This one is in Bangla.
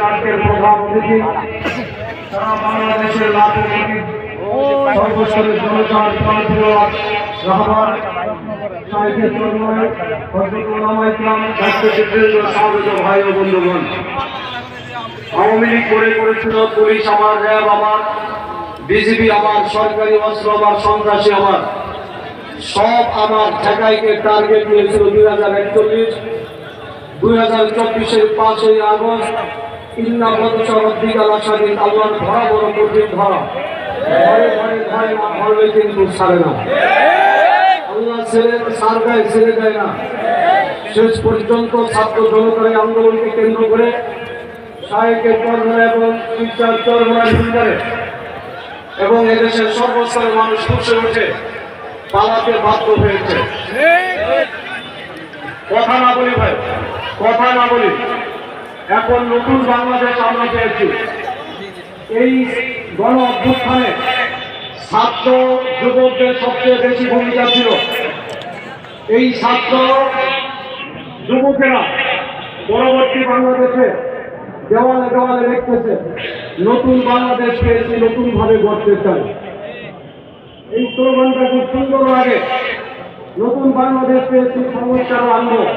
আজকের প্রধান অতিথি সারা বাংলাদেশের লাখো কোটি সর্বস্তরের জনতার প্রাণপ্রিয় রাহবার সাহিত্যের তন্ময় হযরত উলামা ইকরাম দায়িত্বশীলবৃন্দ, স্বাগত ভাই ও বন্ধুগণ। আওয়ামী লীগ করেছিল পুলিশ আমার, র্যাব আমার, বিজিবি আমার, সরকারি অস্ত্র আমার, সন্ত্রাসী আমার, সব আমার ঠেকাইকে টার্গেট নিয়েছিল 2041। 2024-এর 5ই আগস্ট ইন্না বাতশা রাব্বিকা লাশাদীদ, আল্লাহর ধরা বড় কঠিন ধরা, ভয়ে ভয়ে ভয় না ধরলে কিন্তু ছাড়ে না। আল্লাহ ছেড়ে দেয় না। শেষ পর্যন্ত ছাত্র জনতার আন্দোলনকে কেন্দ্র করে শাহেকের চরমরা এবং শিক্ষার চরমরা হিন্দারে এবং এদেশের সর্বস্তরের মানুষ ফুসে উঠে পালাতে বাধ্য হয়েছে। কথা না বলি ভাই, কথা না বলি, এখন নতুন বাংলাদেশ আমরা পেয়েছি। এই গণ অভ্যুত্থানে ছাত্র যুবকদের সবচেয়ে বেশি ভূমিকা ছিল। এই ছাত্র যুবকেরা পরবর্তী বাংলাদেশে দেওয়ালে দেওয়ালে লিখতেছে নতুন বাংলাদেশ পেয়েছি, নতুন ভাবে গড়তে চাই। এই স্লোগানটা খুব সুন্দর লাগে, নতুন বাংলাদেশ পেয়েছি, সংস্কার আনবো।